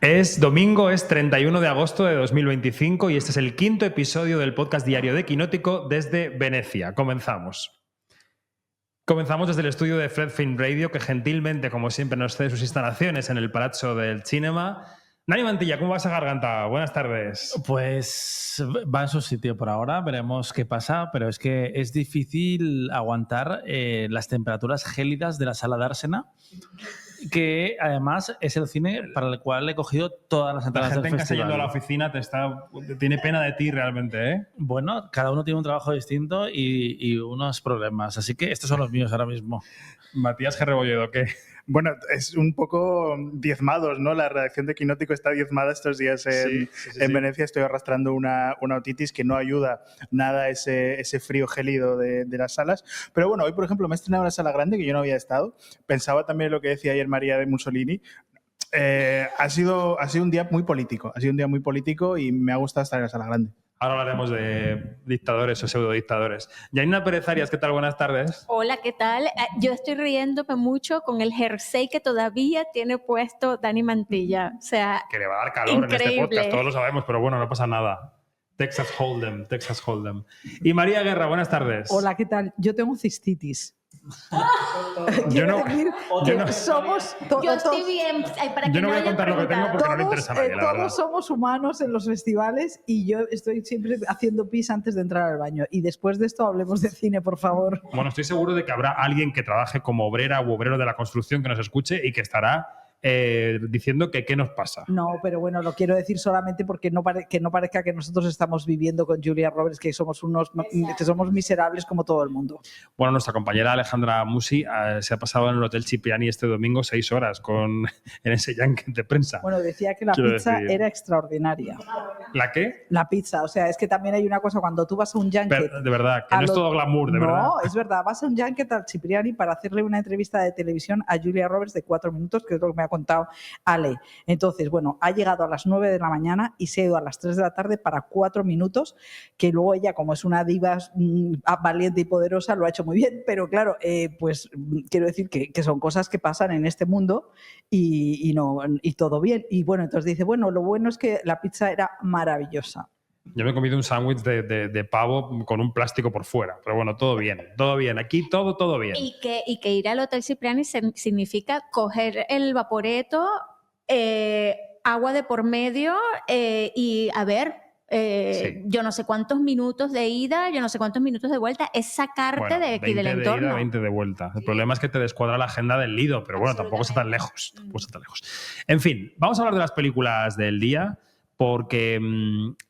Es domingo, es 31 de agosto de 2025 y este es el quinto episodio del podcast diario de Quinótico desde Venecia. Comenzamos. Comenzamos desde el estudio de Fred Film Radio, que gentilmente, como siempre, nos cede sus instalaciones en el Palazzo del Cinema. Nani Mantilla, ¿cómo va esa garganta? Buenas tardes. Pues va en su sitio por ahora, veremos qué pasa, pero es que es difícil aguantar las temperaturas gélidas de la sala de Ársena, que además es el cine para el cual he cogido todas las La entradas gente del en casa festival. yendo a la oficina tiene pena de ti realmente, ¿eh? Bueno, cada uno tiene un trabajo distinto y unos problemas, así que estos son los míos ahora mismo. Matías G. Rebolledo, ¿qué? Bueno, es un poco diezmados, ¿no? La redacción de Quinótico está diezmada estos días en Venecia. Estoy arrastrando una otitis que no ayuda nada a ese frío gélido de las salas. Pero bueno, hoy, por ejemplo, me he estrenado en una sala grande que yo no había estado. Pensaba también lo que decía ayer María de Mussolini. Ha sido un día muy político. Ha sido un día muy político y me ha gustado estar en la sala grande. Ahora hablaremos de dictadores o pseudodictadores. Yanina Pérez Arias, ¿qué tal? Buenas tardes. Hola, ¿qué tal? Yo estoy riéndome mucho con el jersey que todavía tiene puesto Dani Mantilla. O sea, que le va a dar calor increíble. En este podcast, todos lo sabemos, pero bueno, no pasa nada. Texas Hold'em, Texas Hold'em. Y María Guerra, buenas tardes. Hola, ¿qué tal? Yo tengo cistitis. Yo no somos yo estoy bien. Yo no voy a contar lo que tengo porque no le interesa a nadie, la verdad. Todos somos humanos en los festivales y yo estoy siempre haciendo pis antes de entrar al baño. Y después de esto hablemos de cine, por favor. Bueno, estoy seguro de que habrá alguien que trabaje como obrera u obrero de la construcción que nos escuche y que estará diciendo que qué nos pasa. No, pero bueno, lo quiero decir solamente porque no parezca que nosotros estamos viviendo con Julia Roberts, que somos miserables como todo el mundo. Bueno, nuestra compañera Alejandra Musi se ha pasado en el Hotel Cipriani este domingo 6 horas en ese junket de prensa. Bueno, decía que la pizza era extraordinaria. ¿La qué? La pizza, o sea, es que también hay una cosa cuando tú vas a un junket... Pero, de verdad, que no es todo glamour, de verdad. No, es verdad, vas a un junket al Cipriani para hacerle una entrevista de televisión a Julia Roberts de 4 minutos, que es lo que me ha contado Ale. Entonces, bueno, ha llegado a las 9 de la mañana y se ha ido a las 3 de la tarde para 4 minutos, que luego ella, como es una diva valiente y poderosa, lo ha hecho muy bien, pero claro, pues quiero decir que son cosas que pasan en este mundo y todo bien. Y bueno, entonces dice, bueno, lo bueno es que la pizza era maravillosa. Yo me he comido un sándwich de pavo con un plástico por fuera. Pero bueno, todo bien. Aquí todo bien. Y que ir al Hotel Cipriani significa coger el vaporeto, agua de por medio y a ver, sí. Yo no sé cuántos minutos de ida, yo no sé cuántos minutos de vuelta, es sacarte de aquí del entorno. 20 de ida, 20 de vuelta. El problema es que te descuadra la agenda del Lido, pero bueno, tampoco está tan lejos. En fin, vamos a hablar de las películas del día, porque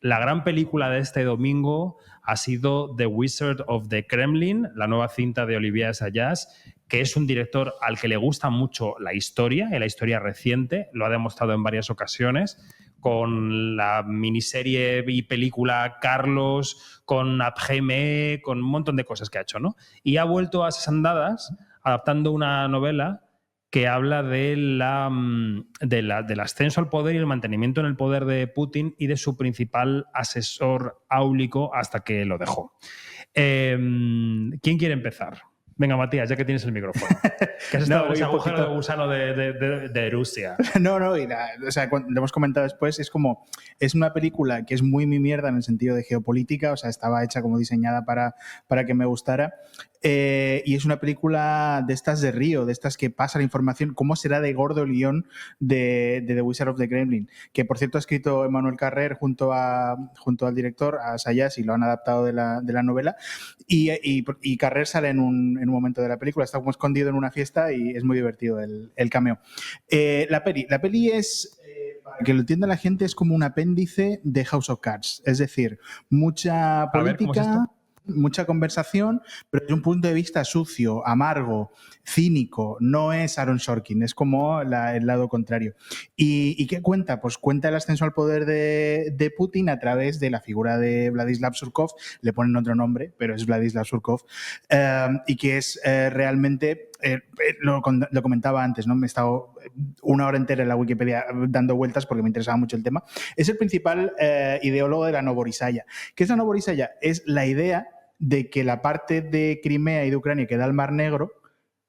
la gran película de este domingo ha sido The Wizard of the Kremlin, la nueva cinta de Olivier Assayas, que es un director al que le gusta mucho la historia, y la historia reciente, lo ha demostrado en varias ocasiones, con la miniserie y película Carlos, con Après, con un montón de cosas que ha hecho, ¿no? Y ha vuelto a esas andadas adaptando una novela que habla del ascenso al poder y el mantenimiento en el poder de Putin y de su principal asesor áulico hasta que lo dejó. ¿Quién quiere empezar? Venga, Matías, ya que tienes el micrófono. Que has estado en ese agujero de gusano de Rusia. No, o sea, lo hemos comentado después, es una película que es muy mi mierda en el sentido de geopolítica, o sea, estaba hecha como diseñada para que me gustara. Y es una película de estas de Río, de estas que pasa la información, cómo será de gordo el guión de The Wizard of the Kremlin, que por cierto ha escrito Emmanuel Carrer junto al director, a Assayas, y lo han adaptado de la novela, y Carrer sale en un momento de la película, está como escondido en una fiesta y es muy divertido el cameo. La peli es... Para que lo entienda la gente, es como un apéndice de House of Cards, es decir, mucha política, mucha conversación, pero desde un punto de vista sucio, amargo, cínico. No es Aaron Sorkin, es como el lado contrario. ¿Y qué cuenta? Pues cuenta el ascenso al poder de Putin a través de la figura de Vladislav Surkov, le ponen otro nombre, pero es Vladislav Surkov, y que es realmente... lo comentaba antes, ¿no? Me he estado una hora entera en la Wikipedia dando vueltas porque me interesaba mucho el tema. Es el principal ideólogo de la Novorizaya. ¿Qué es la Novorizaya? Es la idea de que la parte de Crimea y de Ucrania que da al Mar Negro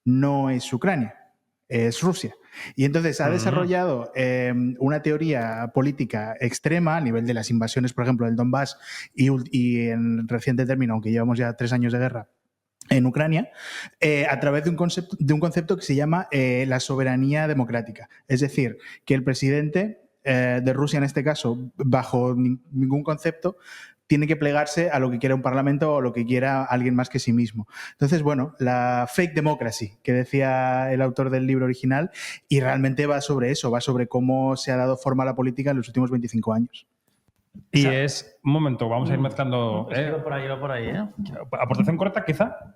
no es Ucrania. es Rusia. Y entonces ha desarrollado una teoría política extrema a nivel de las invasiones, por ejemplo, del Donbass y en reciente término, aunque llevamos ya 3 años de guerra, en Ucrania, a través de un concepto que se llama la soberanía democrática. Es decir, que el presidente de Rusia, en este caso, bajo ningún concepto, tiene que plegarse a lo que quiera un parlamento o a lo que quiera alguien más que sí mismo. Entonces, bueno, la fake democracy que decía el autor del libro original, y realmente va sobre eso, va sobre cómo se ha dado forma a la política en los últimos 25 años. Y es... Un momento, vamos a ir mezclando... Va por ahí, ¿eh? ¿Aportación corta, quizá?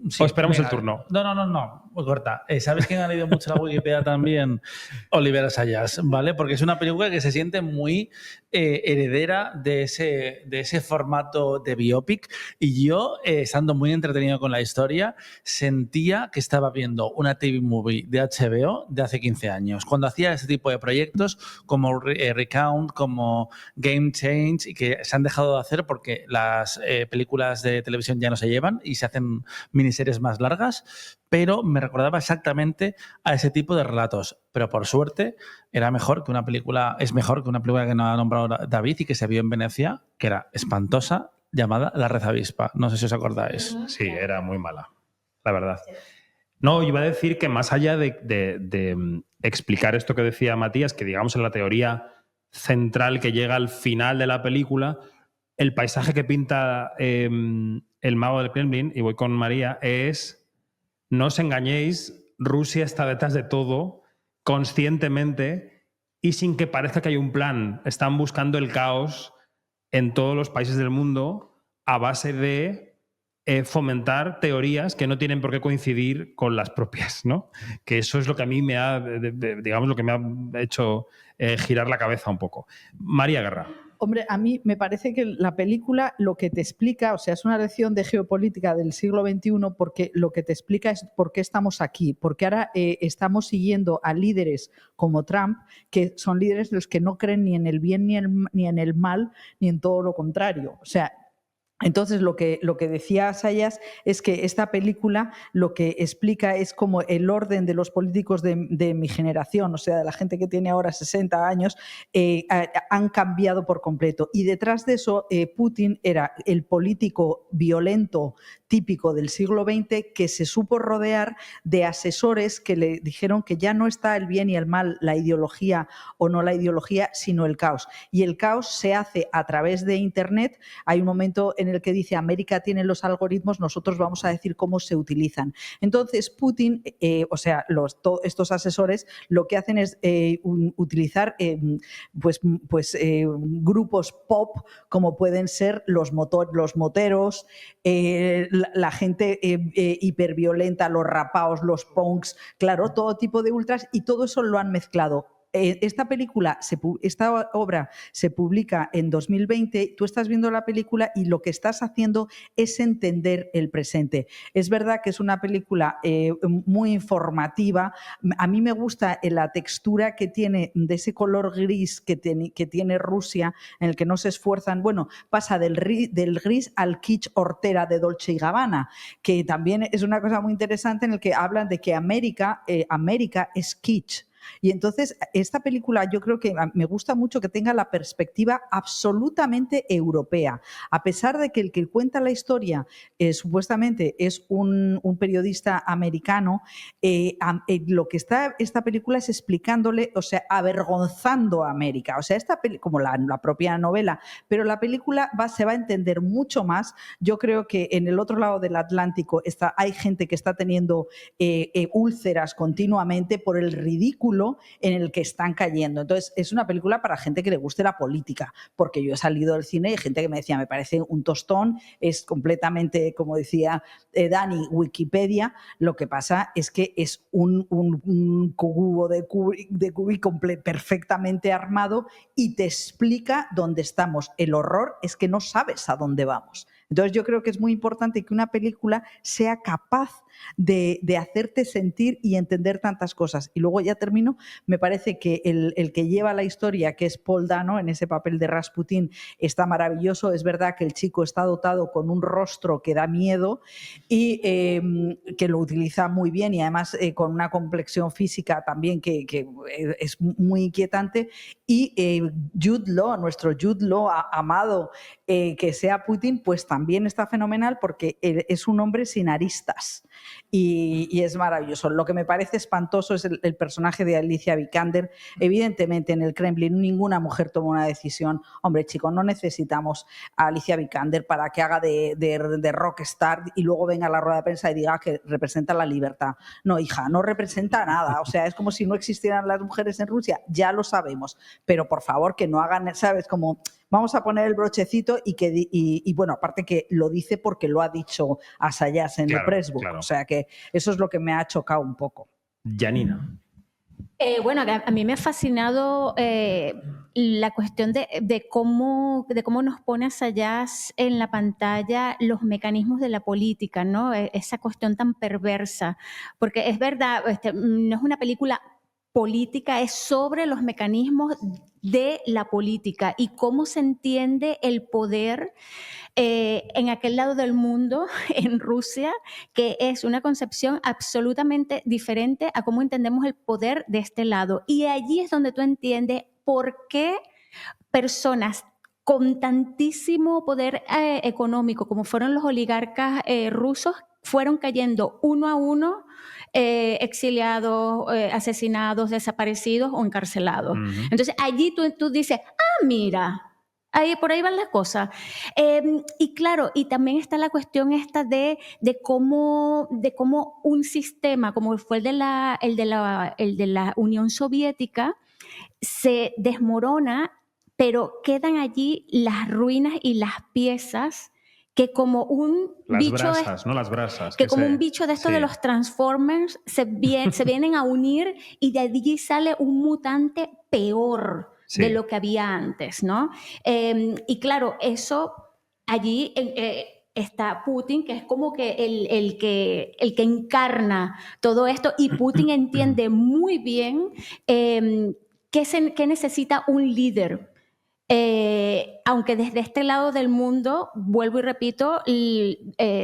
Sí, ¿O esperamos venga, el turno? No, muy corta. ¿Sabes quién ha leído mucho la Wikipedia también? Oliver Assayas, ¿vale? Porque es una película que se siente muy heredera de ese formato de biopic, y yo, estando muy entretenido con la historia, sentía que estaba viendo una TV movie de HBO de hace 15 años, cuando hacía ese tipo de proyectos como Recount, como Game Change, y que se han dejado de hacer porque las películas de televisión ya no se llevan y se hacen miniseries más largas, pero me recordaba exactamente a ese tipo de relatos. Pero por suerte es mejor que una película que nos ha nombrado David y que se vio en Venecia, que era espantosa, llamada La Red Avispa. No sé si os acordáis. Sí, era muy mala, la verdad. No, iba a decir que más allá de explicar esto que decía Matías, que digamos en la teoría central que llega al final de la película, el paisaje que pinta el mago del Kremlin, y voy con María, es: no os engañéis, Rusia está detrás de todo, conscientemente y sin que parezca que hay un plan. Están buscando el caos en todos los países del mundo a base de fomentar teorías que no tienen por qué coincidir con las propias, ¿no? Que eso es lo que a mí me ha, digamos, lo que me ha hecho girar la cabeza un poco. María Guerra. Hombre, a mí me parece que la película lo que te explica, o sea, es una lección de geopolítica del siglo XXI, porque lo que te explica es por qué estamos aquí, porque ahora estamos siguiendo a líderes como Trump, que son líderes los que no creen ni en el bien ni en el mal, ni en todo lo contrario. O sea, entonces, lo que decía Sayas es que esta película lo que explica es como el orden de los políticos de mi generación, o sea, de la gente que tiene ahora 60 años, han cambiado por completo. Y detrás de eso, Putin era el político violento típico del siglo XX que se supo rodear de asesores que le dijeron que ya no está el bien y el mal, la ideología o no la ideología, sino el caos. Y el caos se hace a través de Internet. Hay un momento en el que dice: América tiene los algoritmos, nosotros vamos a decir cómo se utilizan. Entonces Putin, o sea, estos asesores lo que hacen es utilizar grupos pop como pueden ser los moteros, la gente hiperviolenta, los rapaos, los punks, claro, todo tipo de ultras, y todo eso lo han mezclado. Esta obra se publica en 2020, tú estás viendo la película y lo que estás haciendo es entender el presente. Es verdad que es una película muy informativa. A mí me gusta la textura que tiene de ese color gris que tiene Rusia, en el que no se esfuerzan. Bueno, pasa del gris al kitsch hortera de Dolce & Gabbana, que también es una cosa muy interesante, en el que hablan de que América es kitsch. Y entonces esta película yo creo que me gusta mucho que tenga la perspectiva absolutamente europea, a pesar de que el que cuenta la historia supuestamente es un periodista americano. Lo que está esta película es explicándole, o sea, avergonzando a América, o sea, como la propia novela, pero la película se va a entender mucho más. Yo creo que en el otro lado del Atlántico hay gente que está teniendo úlceras continuamente por el ridículo en el que están cayendo. Entonces, es una película para gente que le guste la política, porque yo he salido del cine y hay gente que me decía: me parece un tostón, es completamente, como decía Dani, Wikipedia. Lo que pasa es que es un cubo de Kubrick perfectamente armado y te explica dónde estamos. El horror es que no sabes a dónde vamos. Entonces yo creo que es muy importante que una película sea capaz de hacerte sentir y entender tantas cosas. Y luego ya termino, me parece que el que lleva la historia, que es Paul Dano, en ese papel de Rasputin, está maravilloso. Es verdad que el chico está dotado con un rostro que da miedo y que lo utiliza muy bien y además con una complexión física también que es muy inquietante. Y Jude Law, nuestro Jude Law amado, que sea Putin, pues también está fenomenal porque es un hombre sin aristas y es maravilloso. Lo que me parece espantoso es el personaje de Alicia Vikander. Evidentemente en el Kremlin ninguna mujer toma una decisión. Hombre, chicos, no necesitamos a Alicia Vikander para que haga de rockstar y luego venga a la rueda de prensa y diga que representa la libertad. No, hija, no representa nada. O sea, es como si no existieran las mujeres en Rusia. Ya lo sabemos. Pero por favor que no hagan, ¿sabes? Como vamos a poner el brochecito y bueno, aparte que lo dice porque lo ha dicho Assayas en el Pressbook. Claro. O sea que eso es lo que me ha chocado un poco. Janina. Bueno, a mí me ha fascinado la cuestión de cómo nos pone Assayas en la pantalla los mecanismos de la política, ¿no? Esa cuestión tan perversa. Porque es verdad, no es una película política, es sobre los mecanismos de la política y cómo se entiende el poder en aquel lado del mundo, en Rusia, que es una concepción absolutamente diferente a cómo entendemos el poder de este lado. Y allí es donde tú entiendes por qué personas con tantísimo poder económico como fueron los oligarcas rusos fueron cayendo uno a uno, exiliados, asesinados, desaparecidos o encarcelados. Uh-huh. Entonces allí tú dices, mira, por ahí van las cosas. Y claro, y también está la cuestión esta de cómo un sistema como fue el de la Unión Soviética se desmorona, pero quedan allí las ruinas y las piezas que como un las brasas. Que como un bicho de estos de los Transformers se vienen a unir y de allí sale un mutante peor de lo que había antes, ¿no? Y claro, eso allí está Putin, que es como que el que encarna todo esto, y Putin entiende muy bien que necesita un líder. Aunque desde este lado del mundo, vuelvo y repito,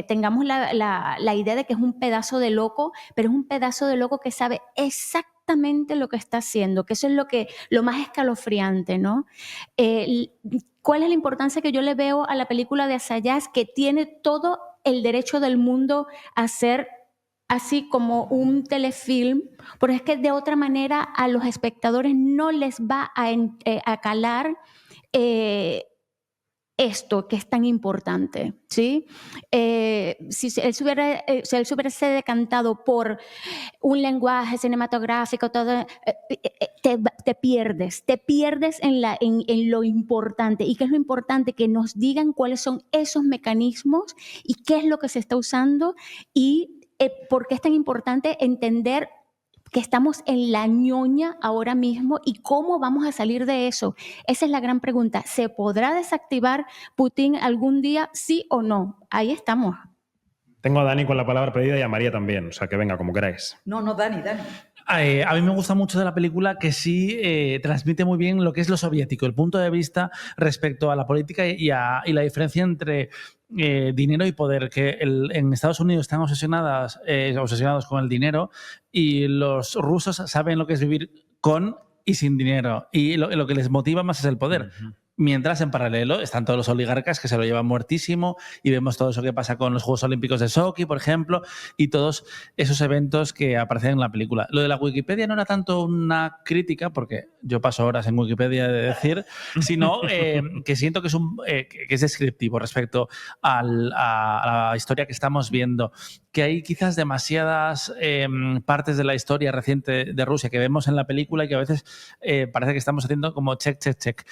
tengamos la idea de que es un pedazo de loco, pero es un pedazo de loco que sabe exactamente lo que está haciendo, que eso es lo más escalofriante, ¿no? ¿Cuál es la importancia que yo le veo a la película de Assayas? Que tiene todo el derecho del mundo a ser así como un telefilm, porque es que de otra manera a los espectadores no les va a calar esto que es tan importante, ¿sí? Si él se hubiese decantado por un lenguaje cinematográfico, todo, te pierdes en lo importante. ¿Y qué es lo importante? Que nos digan cuáles son esos mecanismos y qué es lo que se está usando y por qué es tan importante entender que estamos en la ñoña ahora mismo y cómo vamos a salir de eso. Esa es la gran pregunta. ¿Se podrá desactivar Putin algún día, sí o no? Ahí estamos. Tengo a Dani con la palabra pedida y a María también, o sea que venga, como queráis. No, Dani. A mí me gusta mucho de la película que sí transmite muy bien lo que es lo soviético, el punto de vista respecto a la política y la diferencia entre dinero y poder, que en Estados Unidos están obsesionados con el dinero y los rusos saben lo que es vivir con y sin dinero y lo que les motiva más es el poder. Uh-huh. Mientras, en paralelo, están todos los oligarcas que se lo llevan muertísimo y vemos todo eso que pasa con los Juegos Olímpicos de Sochi, por ejemplo, y todos esos eventos que aparecen en la película. Lo de la Wikipedia no era tanto una crítica, porque yo paso horas en Wikipedia de decir, sino que siento que es descriptivo respecto a la historia que estamos viendo, que hay quizás demasiadas partes de la historia reciente de Rusia que vemos en la película y que a veces parece que estamos haciendo como check.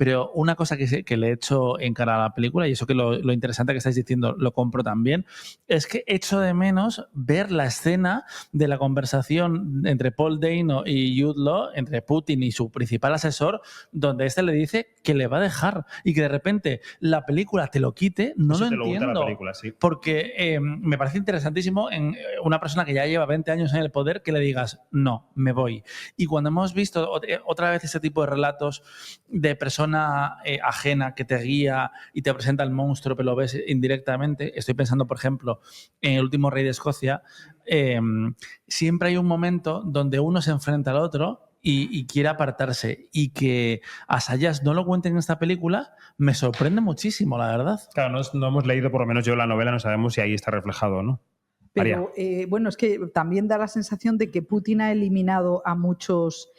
pero una cosa que le he hecho en cara a la película, y eso que lo interesante que estáis diciendo lo compro también, es que echo de menos ver la escena de la conversación entre Paul Dano y Jude Law, entre Putin y su principal asesor, donde este le dice que le va a dejar y que de repente la película te lo quite. No Eso lo te lo entiendo. gusta la película, sí. Porque me parece interesantísimo en una persona que ya lleva 20 años en el poder que le digas, no, me voy. Y cuando hemos visto otra vez ese tipo de relatos de persona ajena que te guía y te presenta el monstruo, pero lo ves indirectamente, estoy pensando, por ejemplo, en El último rey de Escocia, siempre hay un momento donde uno se enfrenta al otro y quiere apartarse, y que Assayas no lo cuenten en esta película me sorprende muchísimo, la verdad. Claro, no hemos leído, por lo menos yo, la novela, no sabemos si ahí está reflejado o no. Pero bueno, es que también da la sensación de que Putin ha eliminado a muchos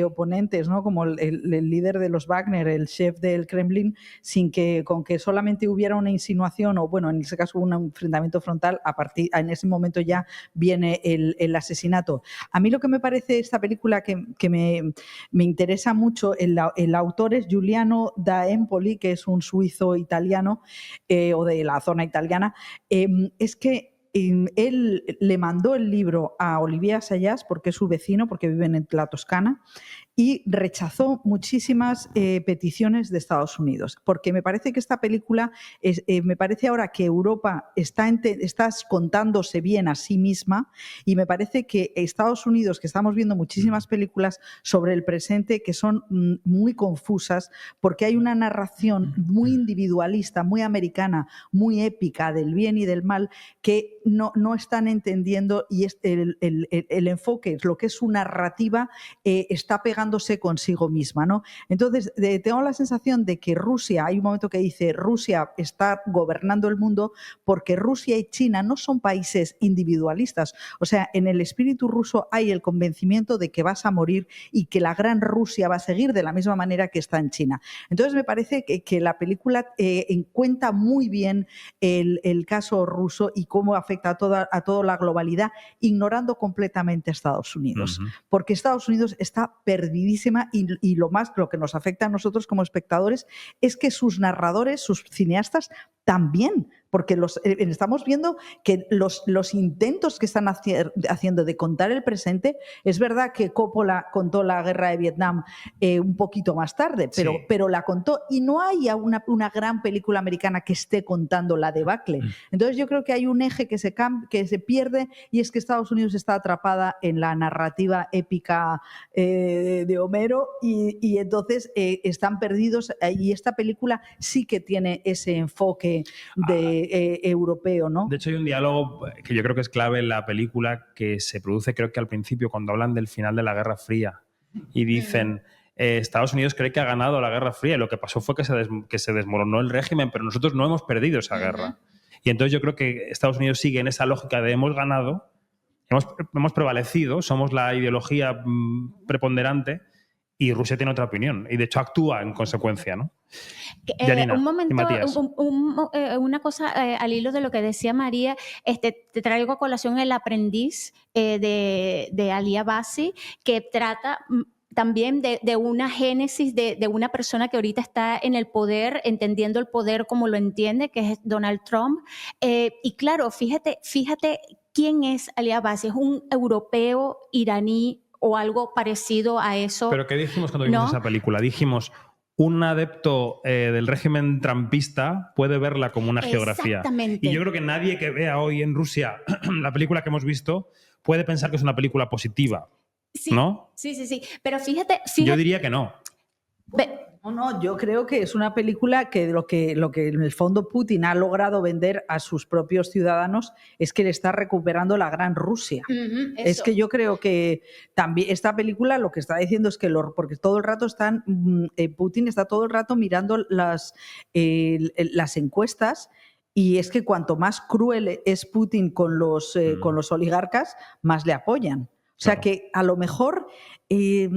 oponentes, ¿no? Como el líder de los Wagner, el chef del Kremlin, con que solamente hubiera una insinuación, o bueno, en ese caso un enfrentamiento frontal, en ese momento ya viene el asesinato. A mí lo que me parece esta película que me interesa mucho, el autor es Giuliano da Empoli, que es un suizo italiano o de la zona italiana, es que él le mandó el libro a Olivier Assayas porque es su vecino, porque viven en la Toscana, y rechazó muchísimas peticiones de Estados Unidos, porque me parece que esta película, me parece ahora que Europa está contándose bien a sí misma, y me parece que Estados Unidos, que estamos viendo muchísimas películas sobre el presente que son muy confusas, porque hay una narración muy individualista, muy americana, muy épica del bien y del mal, que no están entendiendo, y el enfoque, lo que es su narrativa, está pegándose consigo misma, ¿no? Entonces, tengo la sensación de que Rusia, hay un momento que dice, Rusia está gobernando el mundo porque Rusia y China no son países individualistas. O sea, en el espíritu ruso hay el convencimiento de que vas a morir y que la gran Rusia va a seguir de la misma manera que está en China. Entonces, me parece que la película cuenta muy bien el caso ruso y cómo afecta a toda la globalidad, ignorando completamente a Estados Unidos. Porque Estados Unidos está perdidísima, y lo que nos afecta a nosotros como espectadores es que sus narradores, sus cineastas, también, porque estamos viendo que los intentos que están haciendo de contar el presente, es verdad que Coppola contó la guerra de Vietnam un poquito más tarde, pero la contó, y no hay una gran película americana que esté contando la debacle. Entonces yo creo que hay un eje que se pierde, y es que Estados Unidos está atrapada en la narrativa épica de Homero, y entonces están perdidos, y esta película sí que tiene ese enfoque europeo, ¿no? De hecho, hay un diálogo que yo creo que es clave en la película, que se produce, creo que al principio, cuando hablan del final de la Guerra Fría, y dicen, Estados Unidos cree que ha ganado la Guerra Fría, y lo que pasó fue que se desmoronó el régimen, pero nosotros no hemos perdido esa guerra. Y entonces yo creo que Estados Unidos sigue en esa lógica de hemos ganado, hemos prevalecido, somos la ideología preponderante, y Rusia tiene otra opinión, y de hecho actúa en consecuencia, ¿no? Janina, un momento, una cosa al hilo de lo que decía María, te traigo a colación El aprendiz de Ali Abbasi, que trata también de una génesis de una persona que ahorita está en el poder, entendiendo el poder como lo entiende, que es Donald Trump. Y claro, fíjate quién es Ali Abbasi, es un europeo iraní o algo parecido a eso. ¿Pero qué dijimos cuando vimos esa película? Dijimos, un adepto del régimen trumpista puede verla como una geografía. Exactamente. Y yo creo que nadie que vea hoy en Rusia la película que hemos visto puede pensar que es una película positiva, ¿no? Sí. Pero fíjate... Yo diría que no. No, yo creo que es una película que lo que en el fondo Putin ha logrado vender a sus propios ciudadanos es que le está recuperando la gran Rusia. Es que yo creo que también esta película lo que está diciendo es que porque todo el rato Putin está todo el rato mirando las encuestas, y es que cuanto más cruel es Putin con los oligarcas, más le apoyan. O sea que a lo mejor Y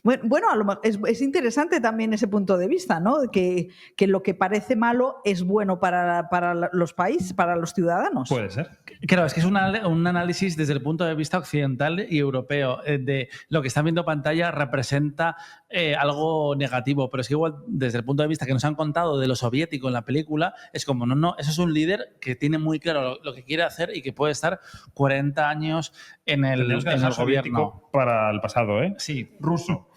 bueno, es interesante también ese punto de vista, ¿no? Que lo que parece malo es bueno para los países, para los ciudadanos. Puede ser. Claro, es que es un análisis desde el punto de vista occidental y europeo. De lo que están viendo en pantalla representa algo negativo, pero es que igual desde el punto de vista que nos han contado de lo soviético en la película, es como, no, eso es un líder que tiene muy claro lo que quiere hacer y que puede estar 40 años en el gobierno. Soviético para el pasado, ¿eh? Sí. Ruso.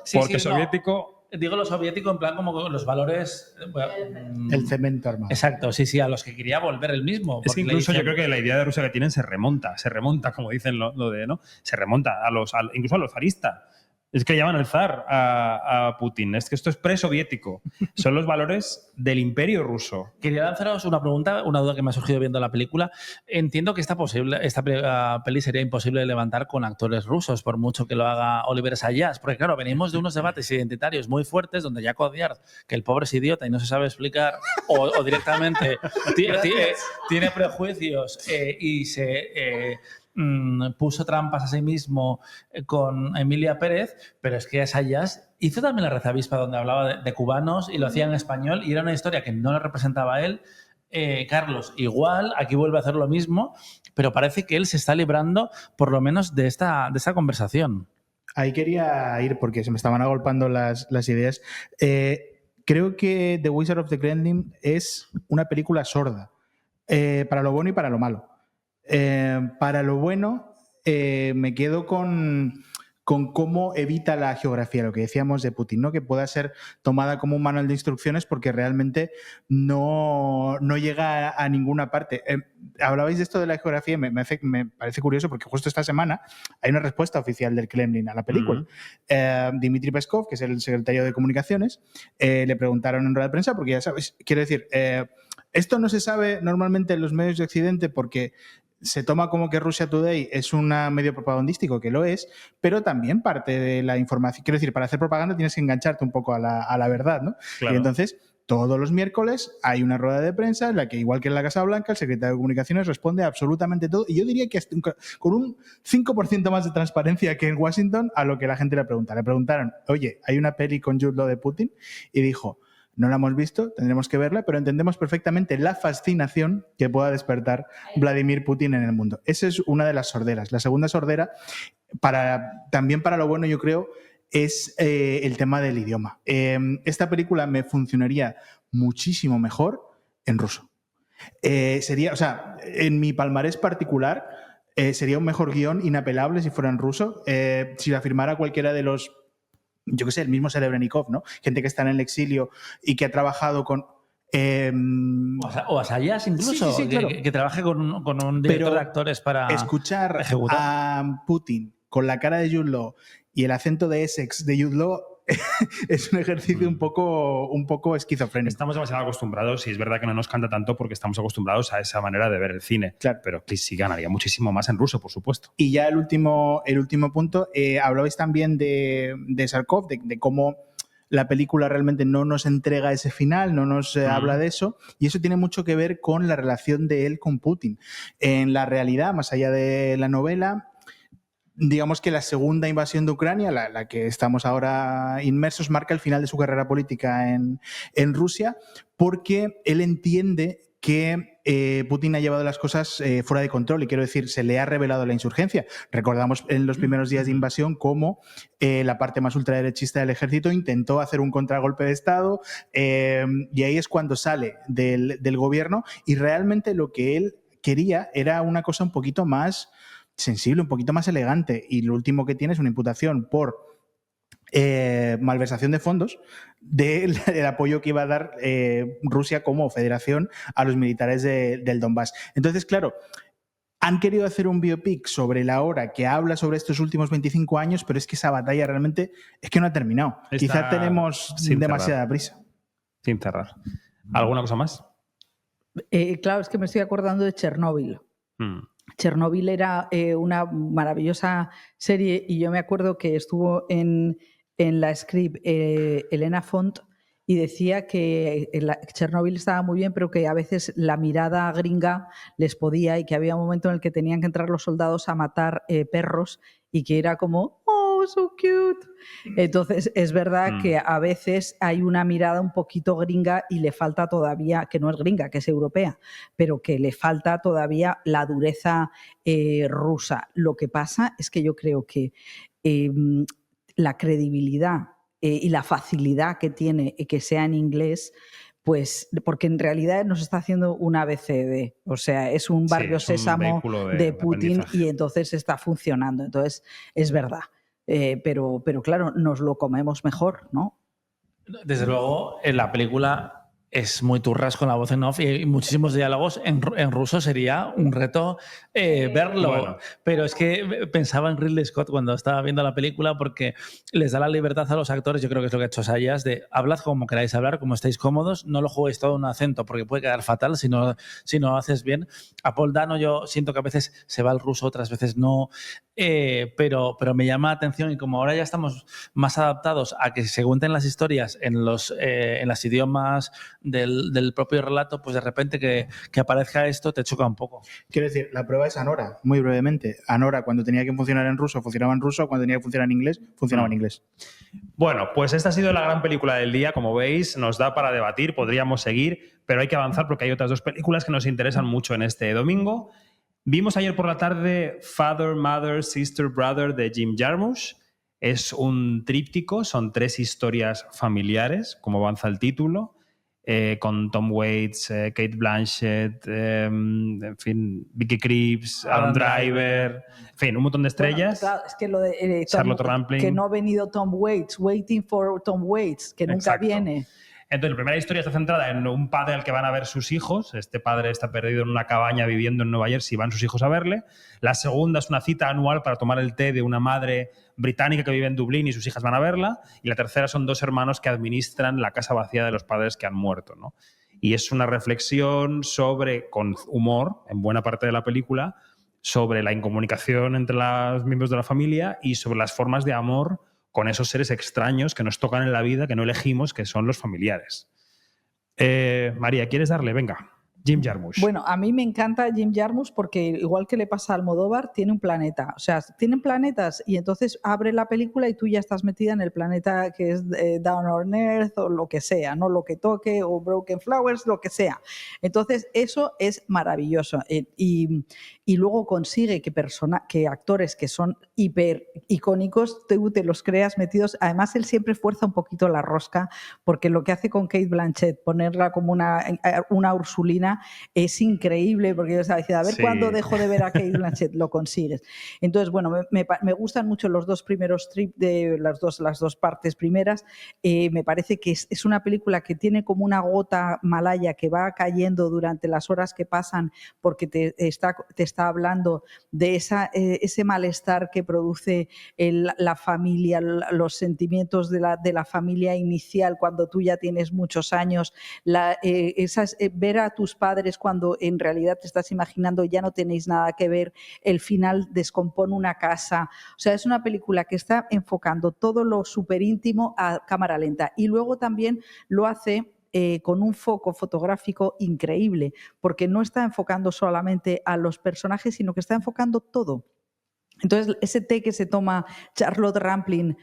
Sí, Porque sí, no. soviético... Digo lo soviético en plan como los valores... El cemento armado. Exacto, sí, a los que quería volver él mismo. Es que incluso yo creo que la idea de Rusia que tienen se remonta, como dicen lo de, ¿no? Se remonta incluso a los zaristas. Es que llaman al zar a Putin. Es que esto es presoviético. Son los valores del imperio ruso. Quería lanzaros una pregunta, una duda que me ha surgido viendo la película. Entiendo que esta peli sería imposible de levantar con actores rusos, por mucho que lo haga Oliver Sayas. Porque claro, venimos de unos debates identitarios muy fuertes donde Jack Odiard, que el pobre es idiota y no se sabe explicar, o directamente tiene prejuicios y se... puso trampas a sí mismo con Emilia Pérez, pero es que Sayas hizo también La Rezavispa, donde hablaba de cubanos y lo hacía en español y era una historia que no le representaba a él. Carlos, igual, aquí vuelve a hacer lo mismo, pero parece que él se está librando por lo menos de esta conversación. Ahí quería ir porque se me estaban agolpando las ideas. Creo que The Wizard of the Kremlin es una película sorda, para lo bueno y para lo malo. Para lo bueno, me quedo con cómo evita la geografía, lo que decíamos de Putin, ¿no? Que pueda ser tomada como un manual de instrucciones porque realmente no llega a ninguna parte. Hablabais de esto de la geografía y me parece curioso porque justo esta semana hay una respuesta oficial del Kremlin a la película. Dmitry Peskov, que es el secretario de Comunicaciones, le preguntaron en rueda de prensa porque ya sabes, quiero decir, esto no se sabe normalmente en los medios de Occidente porque se toma como que Russia Today es un medio propagandístico, que lo es, pero también parte de la información. Quiero decir, para hacer propaganda tienes que engancharte un poco a la verdad, ¿no? Claro. Y entonces, todos los miércoles hay una rueda de prensa en la que, igual que en la Casa Blanca, el secretario de Comunicaciones responde absolutamente todo. Y yo diría que hasta con un 5% más de transparencia que en Washington a lo que la gente le pregunta. Le preguntaron, oye, hay una peli con Jude Law de Putin, y dijo, no la hemos visto, tendremos que verla, pero entendemos perfectamente la fascinación que pueda despertar Vladimir Putin en el mundo. Esa es una de las sorderas. La segunda sordera, también para lo bueno, yo creo, es el tema del idioma. Esta película me funcionaría muchísimo mejor en ruso. Sería, o sea, en mi palmarés particular, sería un mejor guión inapelable si fuera en ruso. Si la firmara cualquiera de los, yo qué sé, el mismo Serebrennikov, ¿no? Gente que está en el exilio y que ha trabajado con... o a Sayas incluso, sí, claro. que trabaje con un director de actores para escuchar ejecutar. A Putin con la cara de Jude Law y el acento de Essex de Jude Law es un ejercicio un poco esquizofrénico. Estamos demasiado acostumbrados y es verdad que no nos canta tanto porque estamos acostumbrados a esa manera de ver el cine. Claro. Pero sí ganaría muchísimo más en ruso, por supuesto. Y ya el último punto, hablabais también de Sarkov, de cómo la película realmente no nos entrega ese final, no nos habla de eso, y eso tiene mucho que ver con la relación de él con Putin. En la realidad, más allá de la novela, digamos que la segunda invasión de Ucrania, la que estamos ahora inmersos, marca el final de su carrera política en Rusia, porque él entiende que Putin ha llevado las cosas fuera de control, y quiero decir, se le ha revelado la insurgencia. Recordamos en los primeros días de invasión cómo la parte más ultraderechista del ejército intentó hacer un contragolpe de Estado, y ahí es cuando sale del gobierno, y realmente lo que él quería era una cosa un poquito más sensible, un poquito más elegante, y lo último que tiene es una imputación por malversación de fondos del apoyo que iba a dar Rusia como federación a los militares del Donbass. Entonces, claro, han querido hacer un biopic sobre la hora que habla sobre estos últimos 25 años, pero es que esa batalla realmente es que no ha terminado. Quizá tenemos demasiada prisa. Sin cerrar. ¿Alguna cosa más? Claro, es que me estoy acordando de Chernóbil. Chernóbil era una maravillosa serie, y yo me acuerdo que estuvo en la script Elena Font, y decía que Chernóbil estaba muy bien, pero que a veces la mirada gringa les podía, y que había un momento en el que tenían que entrar los soldados a matar perros, y que era como, oh, oh, so cute. Entonces, es verdad que a veces hay una mirada un poquito gringa y le falta todavía, que no es gringa, que es europea, pero que le falta todavía la dureza rusa. Lo que pasa es que yo creo que la credibilidad y la facilidad que tiene que sea en inglés, pues porque en realidad nos está haciendo un ABCD, o sea, es un barrio Sí, es un sésamo vehículo de Putin aprendizaje. y entonces está funcionando. Entonces, es verdad. Pero claro, nos lo comemos mejor, ¿no? Desde luego, en la película es muy turras con la voz en off y muchísimos diálogos en ruso sería un reto verlo. Bueno. Pero es que pensaba en Ridley Scott cuando estaba viendo la película porque les da la libertad a los actores, yo creo que es lo que ha hecho Sayas, de hablad como queráis hablar, como estáis cómodos, no lo juguéis todo en un acento porque puede quedar fatal si no lo haces bien. A Paul Dano yo siento que a veces se va el ruso, otras veces no, pero me llama la atención y como ahora ya estamos más adaptados a que se cuenten las historias en los idiomas del propio relato, pues de repente que aparezca esto te choca un poco. Quiero decir, la prueba es Anora, muy brevemente. Anora, cuando tenía que funcionar en ruso, funcionaba en ruso, cuando tenía que funcionar en inglés, funcionaba en inglés. Bueno, pues esta ha sido la gran película del día, como veis, nos da para debatir, podríamos seguir, pero hay que avanzar porque hay otras dos películas que nos interesan mucho en este domingo. Vimos ayer por la tarde Father, Mother, Sister, Brother de Jim Jarmusch. Es un tríptico, son 3 historias familiares, como avanza el título, con Tom Waits, Kate Blanchett, en fin, Vicky Krieps, Adam Driver, en fin, un montón de estrellas. Bueno, claro, es que lo de Charlotte Rampling. que no ha venido Tom Waits, Waiting for Tom Waits, que nunca Exacto. viene. Entonces, la primera historia está centrada en un padre al que van a ver sus hijos. Este padre está perdido en una cabaña viviendo en Nueva Jersey y van sus hijos a verle. La segunda es una cita anual para tomar el té de una madre británica que vive en Dublín y sus hijas van a verla. Y la tercera son 2 hermanos que administran la casa vacía de los padres que han muerto, ¿no? Y es una reflexión sobre, con humor, en buena parte de la película, sobre la incomunicación entre los miembros de la familia y sobre las formas de amor con esos seres extraños que nos tocan en la vida, que no elegimos, que son los familiares. María, ¿quieres darle? Venga, Jim Jarmusch. Bueno, a mí me encanta Jim Jarmusch porque, igual que le pasa a Almodóvar, tiene un planeta. O sea, tienen planetas y entonces abre la película y tú ya estás metida en el planeta que es Down on Earth o lo que sea, ¿no? Lo que toque o Broken Flowers, lo que sea. Entonces, eso es maravilloso. Y luego consigue que actores que son hiper icónicos, tú te los creas metidos. Además, él siempre fuerza un poquito la rosca porque lo que hace con Kate Blanchett, ponerla como una Ursulina, es increíble, porque yo estaba diciendo, a ver cuándo dejo de ver a Kate Blanchett, lo consigues. Entonces, bueno, me gustan mucho los 2 primeros strips de las dos partes primeras. Me parece que es una película que tiene como una gota malaya que va cayendo durante las horas que pasan porque te está hablando de ese malestar que produce la familia, los sentimientos de la familia inicial cuando tú ya tienes muchos años, ver a tus padres cuando en realidad te estás imaginando ya no tenéis nada que ver, el final descompone una casa. O sea, es una película que está enfocando todo lo súper íntimo a cámara lenta y luego también lo hace con un foco fotográfico increíble, porque no está enfocando solamente a los personajes, sino que está enfocando todo. Entonces, ese té que se toma Charlotte Rampling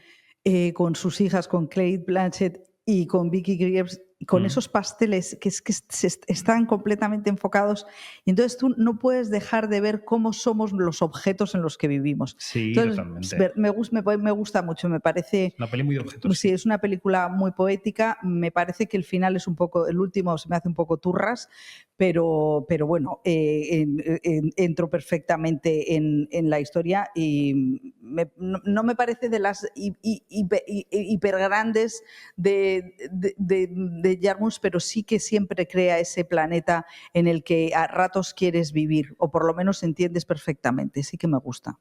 con sus hijas, con Kate Blanchett y con Vicky Krieps, con esos pasteles que están completamente enfocados, y entonces tú no puedes dejar de ver cómo somos los objetos en los que vivimos. Sí, entonces, totalmente. Me gusta mucho, me parece... Una peli muy de objetos. Sí, es una película muy poética. Me parece que el final es un poco, el último se me hace un poco turras, pero bueno, entro perfectamente en la historia y no me parece de las hiper grandes de Jarmusch, pero sí que siempre crea ese planeta en el que a ratos quieres vivir, o por lo menos entiendes perfectamente. Sí que me gusta.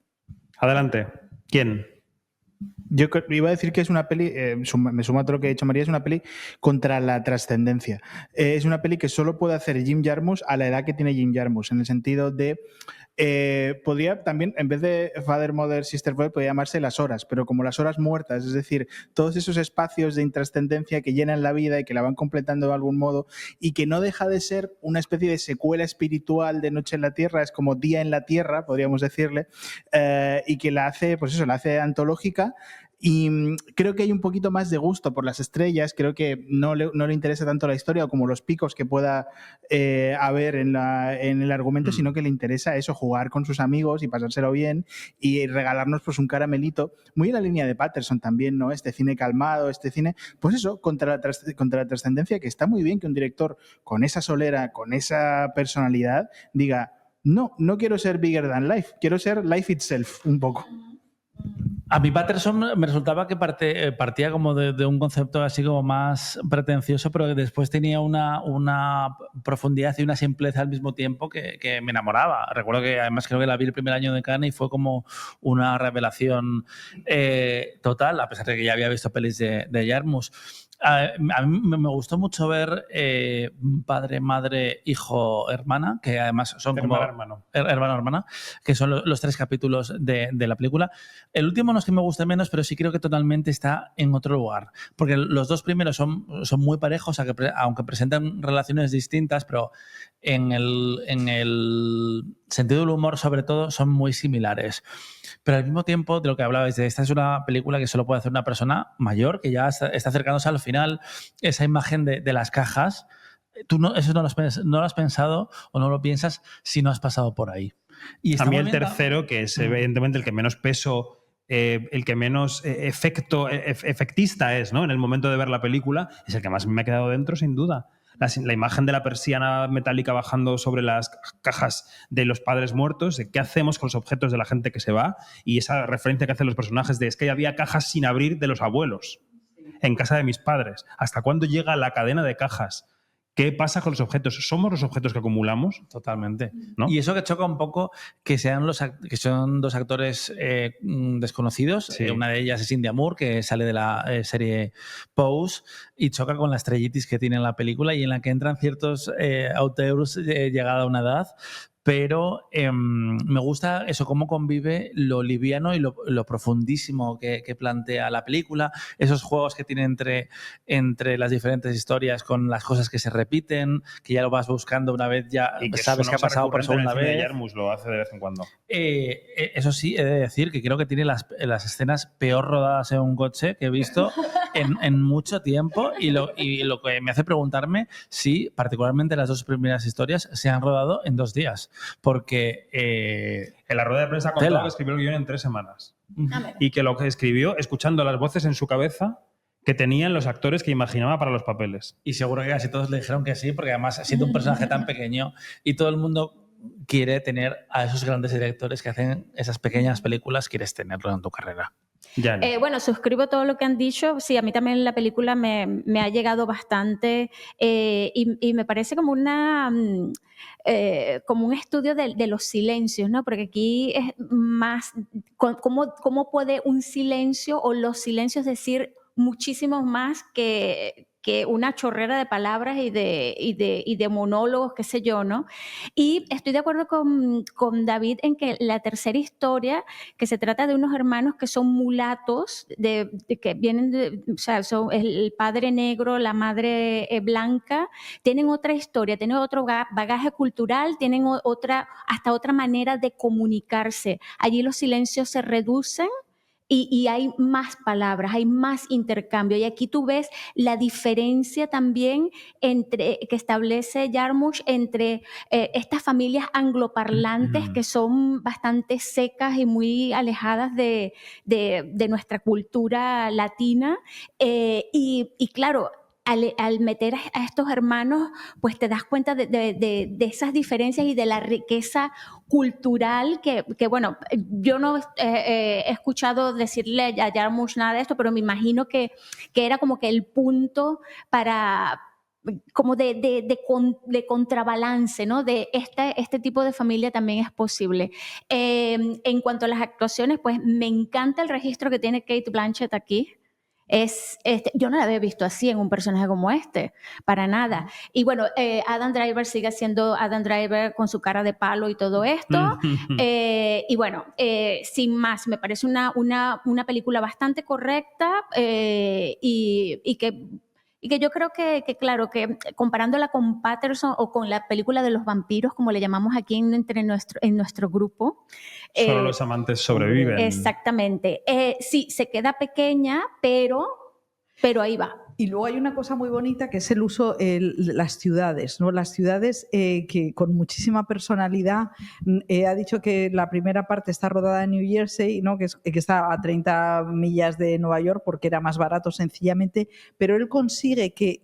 Adelante. ¿Quién? Yo iba a decir que es una peli, me sumo a todo lo que ha dicho María, es una peli contra la trascendencia. Es una peli que solo puede hacer Jim Jarmusch a la edad que tiene Jim Jarmusch, en el sentido de podría también, en vez de Father, Mother, Sister, Boy, podría llamarse Las Horas, pero como las horas muertas, es decir, todos esos espacios de intrascendencia que llenan la vida y que la van completando de algún modo, y que no deja de ser una especie de secuela espiritual de Noche en la Tierra, es como Día en la Tierra, podríamos decirle, y que la hace, pues eso, la hace antológica. Y creo que hay un poquito más de gusto por las estrellas, creo que no le interesa tanto la historia como los picos que pueda haber en el argumento, sino que le interesa eso, jugar con sus amigos y pasárselo bien y regalarnos pues un caramelito, muy en la línea de Patterson también, ¿no? Este cine calmado, este cine, pues eso, contra la trascendencia, que está muy bien que un director con esa solera, con esa personalidad, diga, no quiero ser bigger than life, quiero ser life itself, un poco. A mí Patterson me resultaba que partía como de un concepto así como más pretencioso, pero que después tenía una profundidad y una simpleza al mismo tiempo que me enamoraba. Recuerdo que además creo que la vi el primer año de Cannes y fue como una revelación total, a pesar de que ya había visto pelis de Jarmusch. A mí me gustó mucho ver padre, madre, hijo, hermana, que además son hermano, hermana, que son los 3 capítulos de la película. El último no es que me guste menos, pero sí creo que totalmente está en otro lugar, porque los 2 primeros son muy parejos, aunque presentan relaciones distintas, pero en el sentido del humor sobre todo son muy similares. Pero al mismo tiempo, de lo que hablabais, de esta es una película que solo puede hacer una persona mayor, que ya está acercándose al final, esa imagen de las cajas, tú eso no lo has pensado o no lo piensas si no has pasado por ahí. Y a mí el tercero, que es evidentemente el que menos peso, el que menos efectista es, ¿no? En el momento de ver la película, es el que más me ha quedado dentro, sin duda. La imagen de la persiana metálica bajando sobre las cajas de los padres muertos, de qué hacemos con los objetos de la gente que se va, y esa referencia que hacen los personajes de es que había cajas sin abrir de los abuelos en casa de mis padres. ¿Hasta cuándo llega la cadena de cajas? ¿Qué pasa con los objetos? ¿Somos los objetos que acumulamos? Totalmente. ¿No? Y eso que choca un poco que que son 2 actores desconocidos. Sí. Una de ellas es India Moore, que sale de la serie Pose, y choca con la estrellitis que tiene en la película y en la que entran ciertos auteurs llegada a una edad. Pero me gusta eso, cómo convive lo liviano y lo profundísimo que plantea la película, esos juegos que tiene entre las diferentes historias con las cosas que se repiten, que ya lo vas buscando una vez, ya y que sabes que ha pasado por segunda vez. Jarmusch lo hace de vez en cuando. Eso sí, he de decir que creo que tiene las escenas peor rodadas en un coche que he visto en mucho tiempo, y lo que me hace preguntarme si particularmente las 2 primeras historias se han rodado en 2 días. Porque en la rueda de prensa contó que escribió el guión en 3 semanas. Y que lo que escribió escuchando las voces en su cabeza que tenían los actores que imaginaba para los papeles. Y seguro que casi todos le dijeron que sí, porque además siendo un personaje tan pequeño y todo el mundo quiere tener a esos grandes directores que hacen esas pequeñas películas, quieres tenerlo en tu carrera. Bueno, suscribo todo lo que han dicho. Sí, a mí también la película me ha llegado bastante y me parece como como un estudio de los silencios, ¿no? Porque aquí es más cómo puede un silencio o los silencios decir muchísimo más que una chorrera de palabras y de monólogos, qué sé yo, ¿no? Y estoy de acuerdo con David en que la tercera historia, que se trata de unos hermanos que son mulatos, que vienen o sea, son el padre negro, la madre blanca, tienen otra historia, tienen otro bagaje cultural, tienen hasta otra manera de comunicarse. Allí los silencios se reducen y hay más palabras, hay más intercambio. Y aquí tú ves la diferencia también que establece Jarmusch entre estas familias angloparlantes que son bastante secas y muy alejadas de nuestra cultura latina. Y claro, al meter a estos hermanos, pues te das cuenta de esas diferencias y de la riqueza cultural que bueno, yo no he escuchado decirle a Jarmusch nada de esto, pero me imagino que era como que el punto para como de contrabalance, ¿no? De este tipo de familia también es posible. En cuanto a las actuaciones, pues me encanta el registro que tiene Cate Blanchett aquí. Yo no la había visto así en un personaje como para nada. Y bueno, Adam Driver sigue siendo Adam Driver con su cara de palo y todo esto. Y bueno, sin más, me parece una película bastante correcta y que yo creo que, claro, que comparándola con Patterson o con la película de los vampiros, como le llamamos aquí en nuestro grupo. Solo los amantes sobreviven. Exactamente. Sí, se queda pequeña, pero ahí va. Y luego hay una cosa muy bonita que es el uso de las ciudades, ¿no? Las ciudades que con muchísima personalidad. Ha dicho que la primera parte está rodada en New Jersey, ¿no? que está a 30 millas de Nueva York porque era más barato sencillamente, pero él consigue que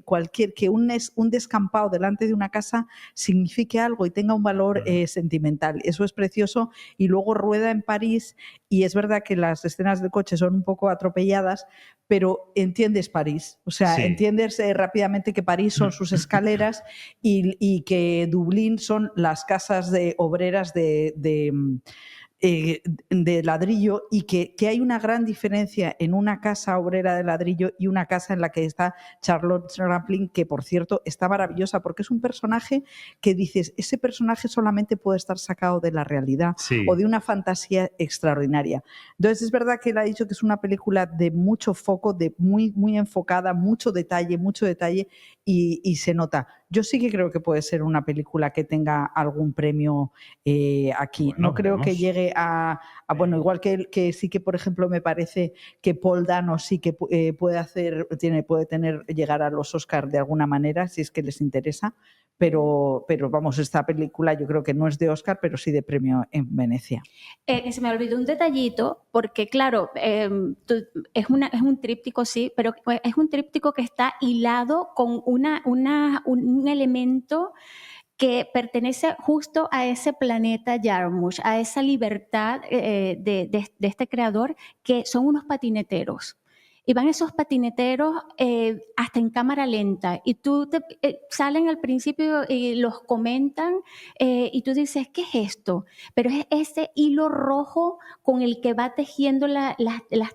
un descampado delante de una casa signifique algo y tenga un valor sentimental. Eso es precioso. Y luego rueda en París y es verdad que las escenas del coche son un poco atropelladas, pero entiendes París, o sea, entiendes rápidamente que París son sus escaleras y que Dublín son las casas de obreras de ladrillo y que hay una gran diferencia en una casa obrera de ladrillo y una casa en la que está Charlotte Rampling, que por cierto está maravillosa porque es un personaje que dices, ese personaje solamente puede estar sacado de la realidad o de una fantasía extraordinaria. Entonces es verdad que él ha dicho que es una película de mucho foco, de muy, muy enfocada, mucho detalle y se nota. Yo sí que creo que puede ser una película que tenga algún premio aquí. Bueno, no creo que llegue bueno, igual que sí que, por ejemplo, me parece que Paul Dano sí que puede llegar a los Oscars de alguna manera, si es que les interesa, pero vamos, esta película yo creo que no es de Oscar, pero sí de premio en Venecia. Se me olvidó un detallito, porque claro, es un tríptico, sí, pero es un tríptico que está hilado con un elemento que pertenece justo a ese planeta Jarmusch, a esa libertad de este creador, que son unos patineteros. Y van esos patineteros hasta en cámara lenta. Y salen al principio y los comentan y tú dices, ¿qué es esto? Pero es ese hilo rojo con el que va tejiendo las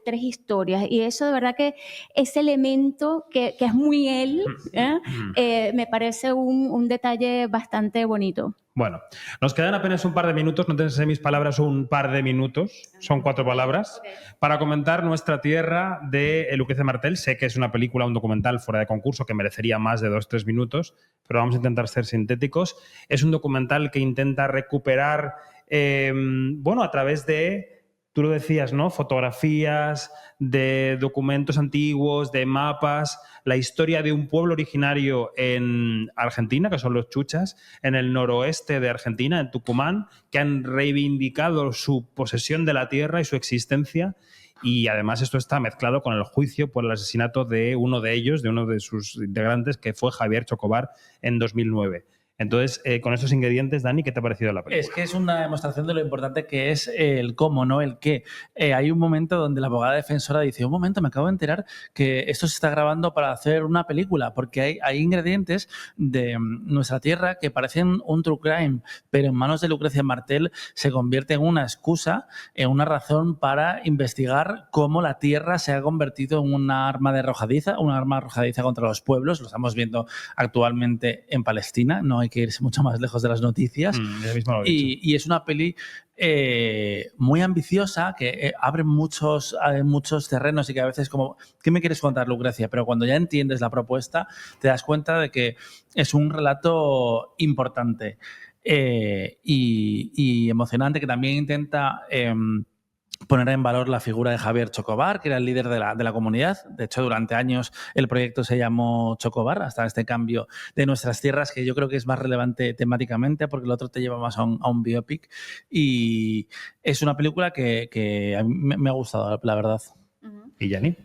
tres historias. Y eso de verdad que ese elemento que es muy él, me parece un detalle bastante bonito. Bueno, nos quedan apenas un par de minutos, no te sé mis palabras, un par de minutos, son 4 palabras, para comentar Nuestra Tierra de Lucrecia Martel. Sé que es una película, un documental fuera de concurso que merecería más de 2-3 minutos, pero vamos a intentar ser sintéticos. Es un documental que intenta recuperar, a través de, tú lo decías, ¿no? Fotografías, de documentos antiguos, de mapas, la historia de un pueblo originario en Argentina, que son los chuchas, en el noroeste de Argentina, en Tucumán, que han reivindicado su posesión de la tierra y su existencia. Y además esto está mezclado con el juicio por el asesinato de uno de ellos, de uno de sus integrantes, que fue Javier Chocobar en 2009. Entonces, con estos ingredientes, Dani, ¿qué te ha parecido la película? Es que es una demostración de lo importante que es el cómo, no el qué. Hay un momento donde la abogada defensora dice, un momento, me acabo de enterar que esto se está grabando para hacer una película, porque hay ingredientes de Nuestra Tierra que parecen un true crime, pero en manos de Lucrecia Martel se convierte en una excusa, en una razón para investigar cómo la tierra se ha convertido en un arma arrojadiza contra los pueblos. Lo estamos viendo actualmente en Palestina, no hay que irse mucho más lejos de las noticias. Y es una peli muy ambiciosa que abre muchos terrenos y que a veces como, ¿qué me quieres contar, Lucrecia? Pero cuando ya entiendes la propuesta te das cuenta de que es un relato importante y emocionante, que también intenta poner en valor la figura de Javier Chocobar, que era el líder de la comunidad. De hecho, durante años el proyecto se llamó Chocobar, hasta este cambio de Nuestras Tierras, que yo creo que es más relevante temáticamente, porque el otro te lleva más a un biopic. Y es una película que a mí me ha gustado, la verdad. ¿Y Yanni?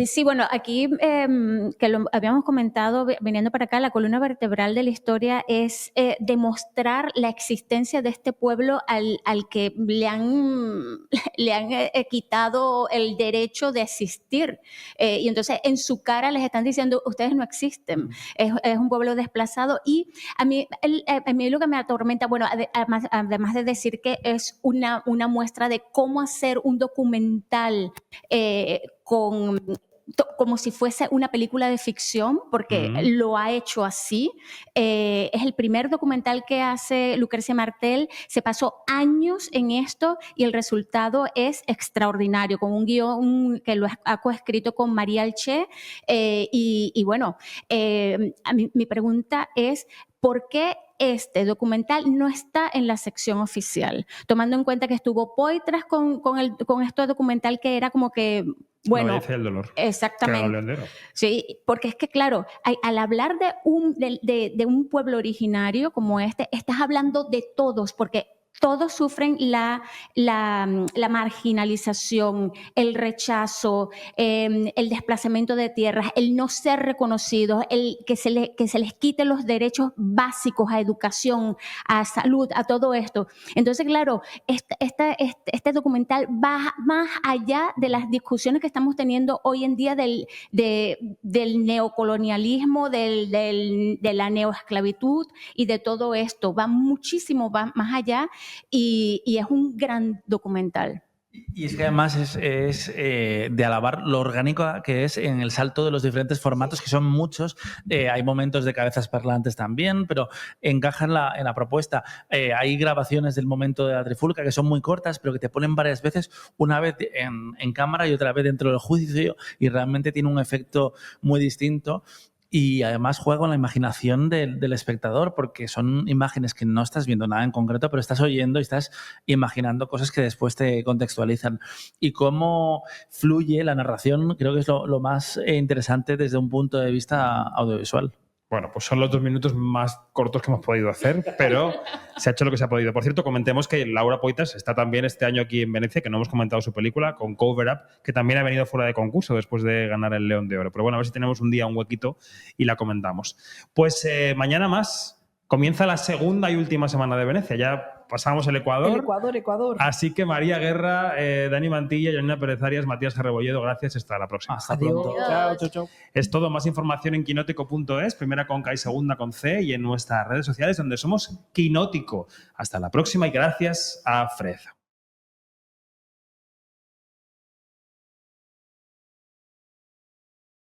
Sí, bueno, aquí que lo habíamos comentado viniendo para acá, la columna vertebral de la historia es demostrar la existencia de este pueblo al que le han quitado el derecho de existir. Y entonces en su cara les están diciendo, ustedes no existen, es un pueblo desplazado. Y a mí lo que me atormenta, bueno, además de decir que es una muestra de cómo hacer un documental como si fuese una película de ficción, porque lo ha hecho así. Es el primer documental que hace Lucrecia Martel. Se pasó años en esto y el resultado es extraordinario, con un guión que lo ha coescrito con María Alché. Y bueno, mi pregunta es, ¿por qué este documental no está en la sección oficial? Tomando en cuenta que estuvo Poitras con este documental que era como que, bueno, La belleza y el dolor. exactamente. Sí, porque es que, claro, al hablar de un pueblo originario como este, estás hablando de todos, porque todos sufren la marginalización, el rechazo, el desplazamiento de tierras, el no ser reconocidos, el que se les quite los derechos básicos a educación, a salud, a todo esto. Entonces, claro, este documental va más allá de las discusiones que estamos teniendo hoy en día del neocolonialismo, de la neoesclavitud y de todo esto. Va muchísimo más allá. Y es un gran documental. Y es que además es de alabar lo orgánico que es en el salto de los diferentes formatos, que son muchos. Hay momentos de cabezas parlantes también, pero encaja en la propuesta. Hay grabaciones del momento de la trifulca que son muy cortas, pero que te ponen varias veces, una vez en cámara y otra vez dentro del juicio, y realmente tiene un efecto muy distinto. Y además juega con la imaginación del espectador, porque son imágenes que no estás viendo nada en concreto, pero estás oyendo y estás imaginando cosas que después te contextualizan. Y cómo fluye la narración, creo que es lo más interesante desde un punto de vista audiovisual. Bueno, pues son los 2 minutos más cortos que hemos podido hacer, pero se ha hecho lo que se ha podido. Por cierto, comentemos que Laura Poitras está también este año aquí en Venecia, que no hemos comentado su película, con Cover Up, que también ha venido fuera de concurso después de ganar el León de Oro. Pero bueno, a ver si tenemos un día un huequito y la comentamos. Pues mañana más comienza la segunda y última semana de Venecia. Ya pasamos el Ecuador. Ecuador. Así que María Guerra, Dani Mantilla, Janina Pérez Arias, Matías Rebolledo, gracias. Hasta la próxima. Hasta pronto. Chao. Es todo. Más información en quinótico.es, primera con K y segunda con C, y en nuestras redes sociales donde somos Quinótico. Hasta la próxima y gracias a Fred.